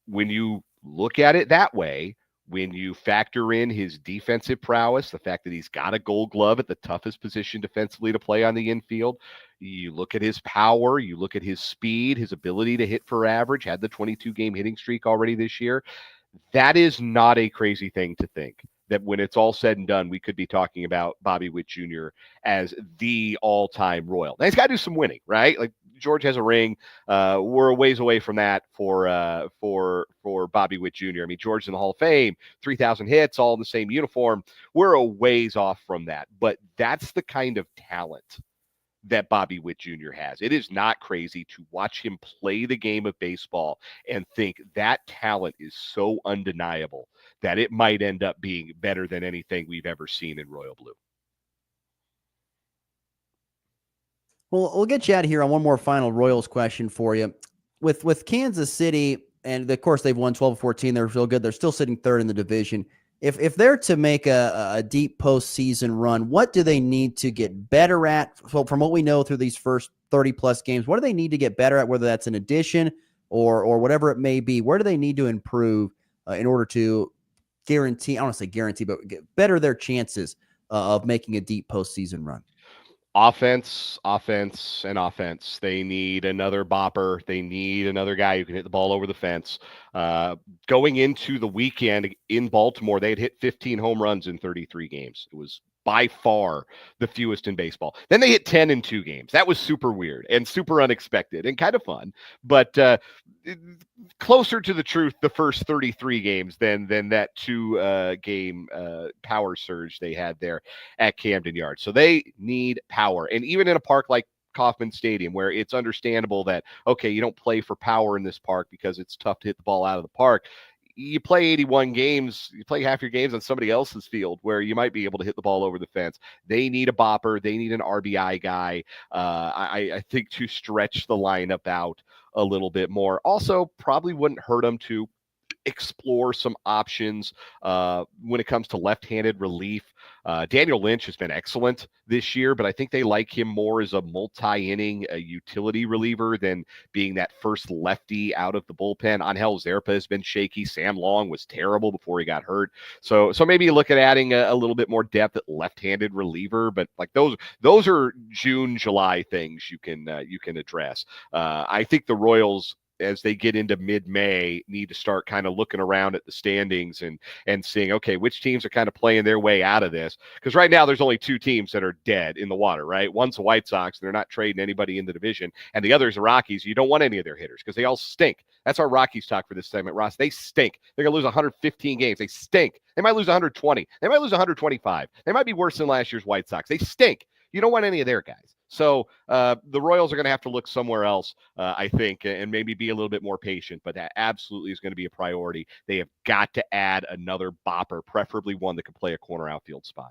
Speaker 1: when you look at it that way, when you factor in his defensive prowess, the fact that he's got a Gold Glove at the toughest position defensively to play on the infield, you look at his power, you look at his speed, his ability to hit for average, had the 22-game hitting streak already this year. That is not a crazy thing to think, that when it's all said and done, we could be talking about Bobby Witt Jr. as the all-time Royal. Now, he's got to do some winning, right? Like, George has a ring. We're a ways away from that for Bobby Witt Jr. I mean, George's in the Hall of Fame, 3,000 hits, all in the same uniform. We're a ways off from that, but that's the kind of talent that Bobby Witt Jr. has. It is not crazy to watch him play the game of baseball and think that talent is so undeniable that it might end up being better than anything we've ever seen in Royal Blue.
Speaker 8: Well, we'll get you out of here on one more final Royals question for you. With Kansas City, and of course they've won 12-14, they're real good. They're still sitting third in the division. If they're to make a deep postseason run, what do they need to get better at? So from what we know through these first 30-plus games, what do they need to get better at, whether that's an addition or whatever it may be? Where do they need to improve in order to guarantee, I don't want to say guarantee, but get better their chances of making a deep postseason run?
Speaker 1: Offense, and offense. They need another bopper. They need another guy who can hit the ball over the fence. Going into the weekend in Baltimore, they had hit 15 home runs in 33 games. It was by far the fewest in baseball. Then they hit 10 in 2 games. That was super weird and super unexpected and kind of fun, but closer to the truth the first 33 games than that 2 game power surge they had there at Camden Yards. So they need power. And even in a park like Kauffman Stadium, where it's understandable that, okay, you don't play for power in this park because it's tough to hit the ball out of the park. You play 81 games, you play half your games on somebody else's field where you might be able to hit the ball over the fence. They need a bopper. They need an RBI guy. I think to stretch the lineup out a little bit more. Also, probably wouldn't hurt them to explore some options when it comes to left-handed relief. Daniel Lynch has been excellent this year, but I think they like him more as a multi-inning utility reliever than being that first lefty out of the bullpen. Angel Zerpa has been shaky. Sam Long was terrible before he got hurt. So maybe you look at adding a little bit more depth at left-handed reliever, but like those are June, July things you can address. I think the Royals, as they get into mid-May, need to start kind of looking around at the standings and seeing, okay, which teams are kind of playing their way out of this. Because right now there's only two teams that are dead in the water, right? One's the White Sox, and they're not trading anybody in the division, and the other is the Rockies. You don't want any of their hitters because they all stink. That's our Rockies talk for this segment, Ross. They stink. They're going to lose 115 games. They stink. They might lose 120. They might lose 125. They might be worse than last year's White Sox. They stink. You don't want any of their guys. So the Royals are going to have to look somewhere else, I think, and maybe be a little bit more patient, but that absolutely is going to be a priority. They have got to add another bopper, preferably one that can play a corner outfield spot.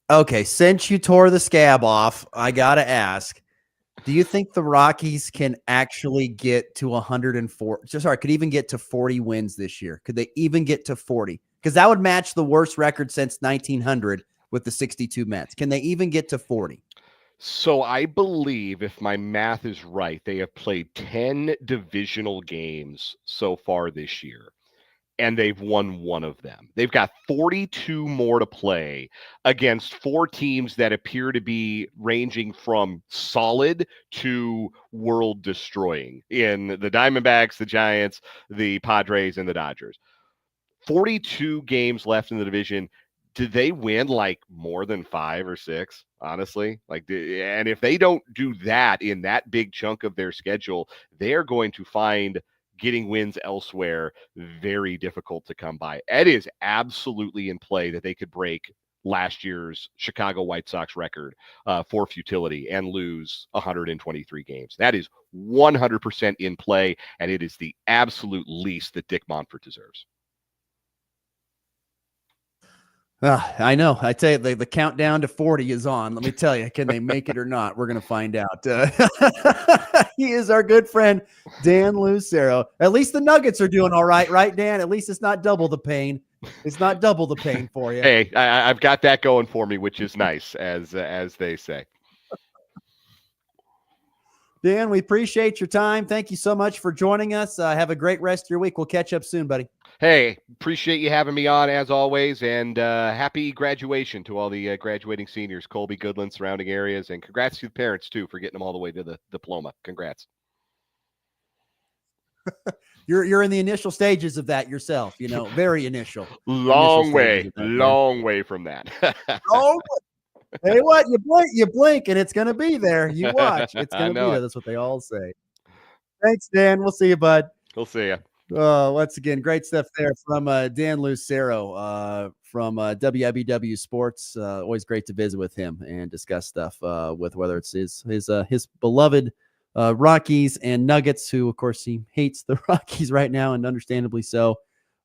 Speaker 8: Okay, since you tore the scab off, I got to ask, do you think the Rockies can actually get to 104? Could even get to 40 wins this year? Could they even get to 40? Because that would match the worst record since 1900 with the 62 Mets. Can they even get to 40?
Speaker 1: So I believe, if my math is right, they have played 10 divisional games so far this year, and they've won one of them. They've got 42 more to play against four teams that appear to be ranging from solid to world-destroying in the Diamondbacks, the Giants, the Padres, and the Dodgers. 42 games left in the division. Did they win like more than 5 or 6, honestly? And if they don't do that in that big chunk of their schedule, they're going to find getting wins elsewhere very difficult to come by. It is absolutely in play that they could break last year's Chicago White Sox record for futility and lose 123 games. That is 100% in play, and it is the absolute least that Dick Monfort deserves.
Speaker 8: I know. I tell you, the countdown to 40 is on. Let me tell you, can they make it or not? We're going to find out. He is our good friend, Dan Lucero. At least the Nuggets are doing all right, right, Dan? At least it's not double the pain. It's not double the pain for you.
Speaker 1: Hey, I've got that going for me, which is nice, as they say.
Speaker 8: Dan, we appreciate your time. Thank you so much for joining us. Have a great rest of your week. We'll catch up soon, buddy.
Speaker 1: Hey, appreciate you having me on as always, and happy graduation to all the graduating seniors, Colby, Goodland, surrounding areas, and congrats to the parents too for getting them all the way to the diploma. Congrats.
Speaker 8: You're in the initial stages of that yourself, very initial.
Speaker 1: Long way from that.
Speaker 8: Hey, what? You blink, and it's going to be there. You watch. It's going to be there. That's what they all say. Thanks, Dan. We'll see you, bud.
Speaker 1: We'll see you.
Speaker 8: Once again, great stuff there from Dan Lucero from WIBW Sports. Always great to visit with him and discuss stuff with whether it's his beloved Rockies and Nuggets, who, of course, he hates the Rockies right now, and understandably so.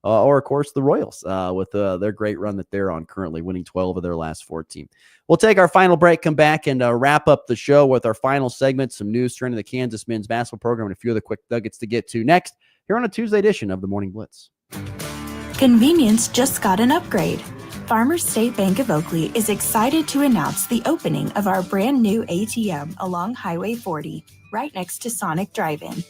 Speaker 8: Or, of course, the Royals with their great run that they're on currently, winning 12 of their last 14. We'll take our final break, come back, and wrap up the show with our final segment, some news surrounding the Kansas men's basketball program, and a few other quick nuggets to get to next here on a Tuesday edition of the Morning Blitz.
Speaker 3: Convenience just got an upgrade. Farmers State Bank of Oakley is excited to announce the opening of our brand new ATM along Highway 40, right next to Sonic Drive-In.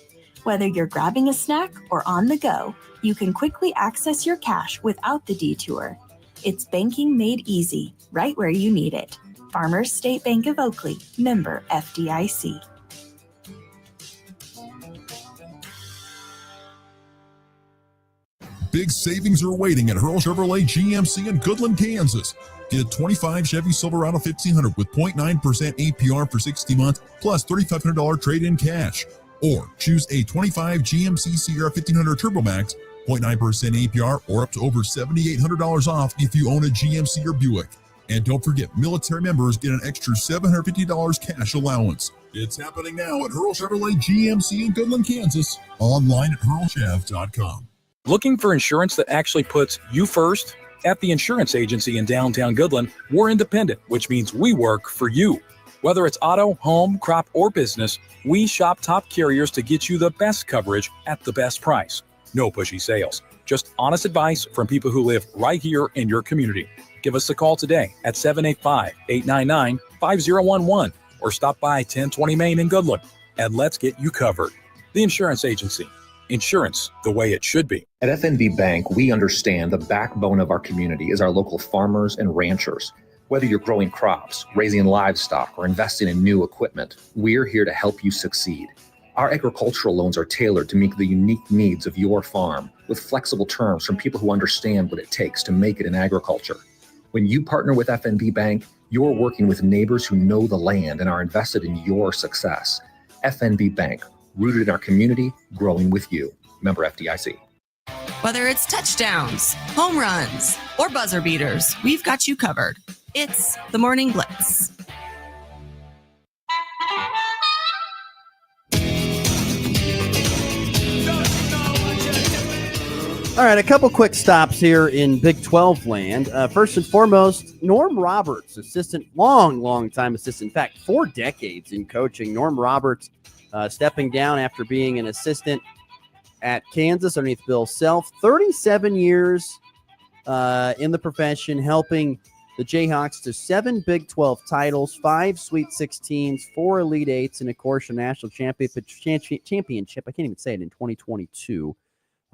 Speaker 3: Whether you're grabbing a snack or on the go, you can quickly access your cash without the detour. It's banking made easy, right where you need it. Farmers State Bank of Oakley, member FDIC.
Speaker 4: Big savings are waiting at Hurl Chevrolet GMC in Goodland, Kansas. Get a 25 Chevy Silverado 1500 with 0.9% APR for 60 months plus $3,500 trade-in cash. Or choose a 25 GMC Sierra 1500 Turbo Max, 0.9% APR, or up to over $7,800 off if you own a GMC or Buick. And don't forget, military members get an extra $750 cash allowance. It's happening now at Hurl Chevrolet GMC in Goodland, Kansas. Online at hurlchev.com.
Speaker 5: Looking for insurance that actually puts you first? At the insurance agency in downtown Goodland, we're independent, which means we work for you. Whether it's auto, home, crop, or business, we shop top carriers to get you the best coverage at the best price. No pushy sales, just honest advice from people who live right here in your community. Give us a call today at 785-899-5011 or stop by 1020 Main in Goodland and let's get you covered. The Insurance Agency. Insurance the way it should be.
Speaker 11: At FNB Bank, we understand the backbone of our community is our local farmers and ranchers. Whether you're growing crops, raising livestock, or investing in new equipment, we're here to help you succeed. Our agricultural loans are tailored to meet the unique needs of your farm with flexible terms from people who understand what it takes to make it in agriculture. When you partner with FNB Bank, you're working with neighbors who know the land and are invested in your success. FNB Bank, rooted in our community, growing with you. Member FDIC.
Speaker 7: Whether it's touchdowns, home runs, or buzzer beaters, we've got you covered. It's the Morning Blitz.
Speaker 8: All right, a couple quick stops here in Big 12 land. First and foremost, Norm Roberts, long time assistant. In fact, 4 decades in coaching. Norm Roberts stepping down after being an assistant at Kansas underneath Bill Self. 37 years in the profession, helping the Jayhawks to 7 Big 12 titles, 5 Sweet 16s, 4 Elite 8s, and of course a national championship. I can't even say it, in 2022.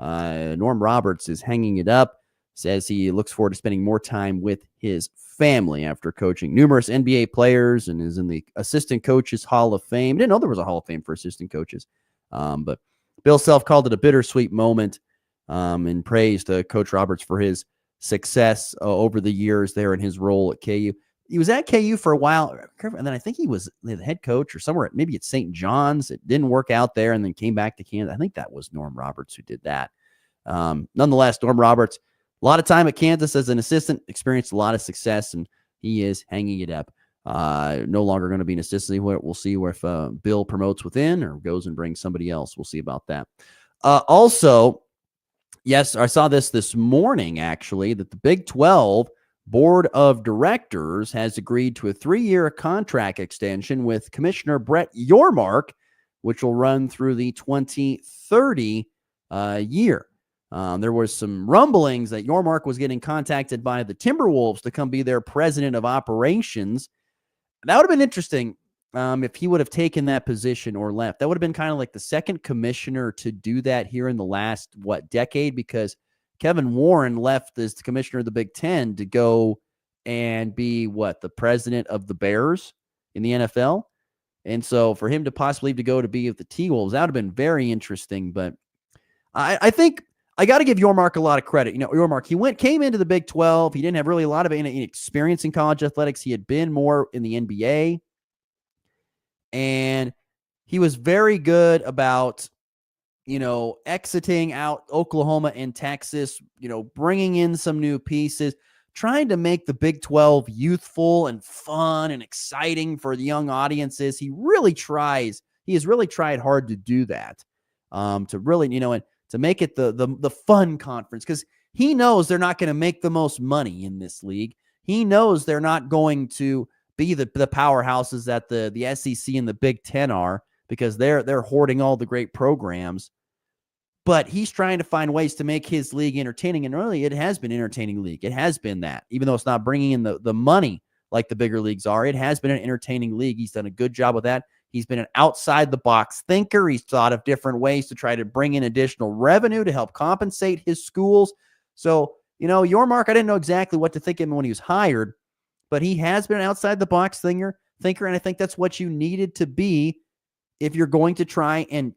Speaker 8: Norm Roberts is hanging it up, says he looks forward to spending more time with his family after coaching numerous NBA players and is in the Assistant Coaches Hall of Fame. Didn't know there was a Hall of Fame for assistant coaches, but Bill Self called it a bittersweet moment and praised Coach Roberts for his success over the years there in his role at KU. He was at KU for a while, and then I think he was the head coach or somewhere, maybe at St. John's. It didn't work out there, and then came back to Kansas. I think that was Norm Roberts who did that. Nonetheless, Norm Roberts, a lot of time at Kansas as an assistant, experienced a lot of success, and he is hanging it up. No longer going to be an assistant. We'll see if Bill promotes within or goes and brings somebody else. We'll see about that. Also, yes, I saw this morning, actually, that the Big 12 Board of Directors has agreed to a 3-year contract extension with Commissioner Brett Yormark, which will run through the 2030 year. There was some rumblings that Yormark was getting contacted by the Timberwolves to come be their president of operations. That would have been interesting if he would have taken that position or left. That would have been kind of like the second commissioner to do that here in the last, decade, because Kevin Warren left as the commissioner of the Big Ten to go and be the president of the Bears in the NFL. And so for him to possibly go to be with the T-Wolves, that would have been very interesting. But I think I got to give Yormark a lot of credit. Yormark, he came into the Big 12. He didn't have really a lot of experience in college athletics. He had been more in the NBA. And he was very good about exiting out Oklahoma and Texas, bringing in some new pieces, trying to make the Big 12 youthful and fun and exciting for the young audiences. He has really tried hard to do that, to really, and to make it the fun conference, because he knows they're not going to make the most money in this league. He knows they're not going to be the powerhouses that the SEC and the Big Ten are, because they're hoarding all the great programs. But he's trying to find ways to make his league entertaining, and really it has been an entertaining league. It has been that, even though it's not bringing in the money like the bigger leagues are. It has been an entertaining league. He's done a good job with that. He's been an outside-the-box thinker. He's thought of different ways to try to bring in additional revenue to help compensate his schools. So, Yormark, I didn't know exactly what to think of him when he was hired, but he has been an outside-the-box thinker, and I think that's what you needed to be if you're going to try and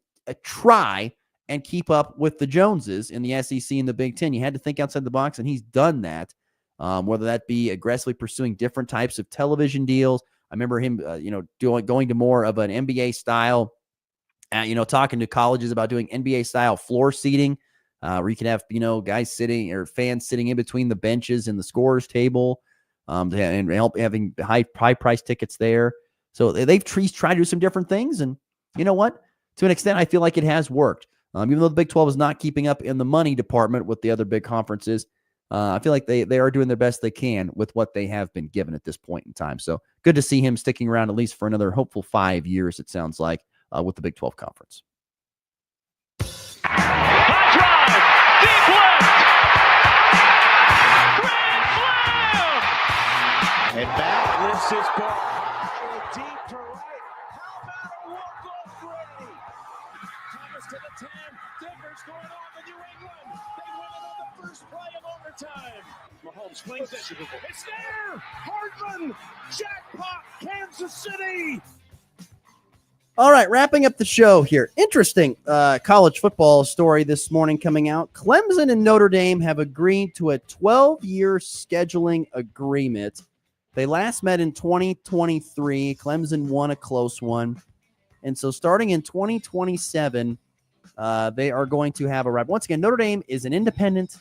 Speaker 8: keep up with the Joneses in the SEC and the Big Ten. You had to think outside the box, and he's done that, whether that be aggressively pursuing different types of television deals. I remember him, going to more of an NBA style, talking to colleges about doing NBA style floor seating, where you can have, guys sitting or fans sitting in between the benches and the scorers table, and help having high price tickets there. So they've tried to do some different things. And you know what? To an extent, I feel like it has worked. Even though the Big 12 is not keeping up in the money department with the other big conferences, I feel like they are doing their best they can with what they have been given at this point in time. So good to see him sticking around at least for another hopeful 5 years, it sounds like, with the Big 12 conference.
Speaker 15: High drive,
Speaker 14: Mahomes flings it. It's there! Hardman! Jackpot! Kansas City!
Speaker 8: All right, wrapping up the show here. Interesting college football story this morning coming out. Clemson and Notre Dame have agreed to a 12-year scheduling agreement. They last met in 2023. Clemson won a close one. And so starting in 2027, they are going to have a rep. Once again, Notre Dame is an independent,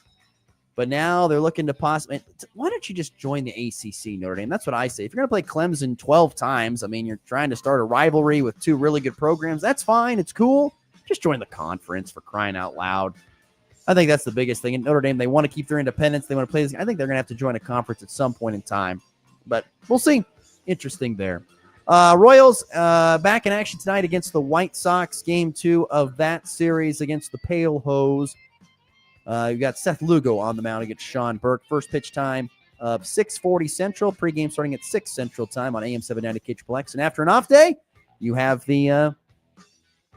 Speaker 8: but now they're looking to possibly – why don't you just join the ACC, Notre Dame? That's what I say. If you're going to play Clemson 12 times, I mean, you're trying to start a rivalry with two really good programs. That's fine. It's cool. Just join the conference, for crying out loud. I think that's the biggest thing. In Notre Dame, they want to keep their independence. They want to play this. I think they're going to have to join a conference at some point in time. But we'll see. Interesting there. Royals back in action tonight against the White Sox. Game 2 of that series against the Pale Hose. You've got Seth Lugo on the mound against Sean Burke. First pitch time of 6:40 Central. Pregame starting at 6 Central time on AM 790 KHPLX. And after an off day, you have the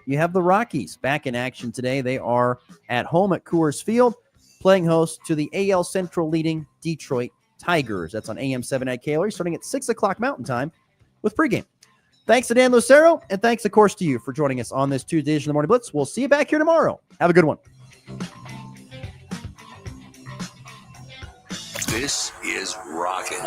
Speaker 8: Rockies back in action today. They are at home at Coors Field, playing host to the AL Central leading Detroit Tigers. That's on AM 790 KLR, starting at 6 o'clock Mountain Time with pregame. Thanks to Dan Lucero, and thanks, of course, to you for joining us on this Tuesday edition of the Morning Blitz. We'll see you back here tomorrow. Have a good one.
Speaker 12: This is Rockin'.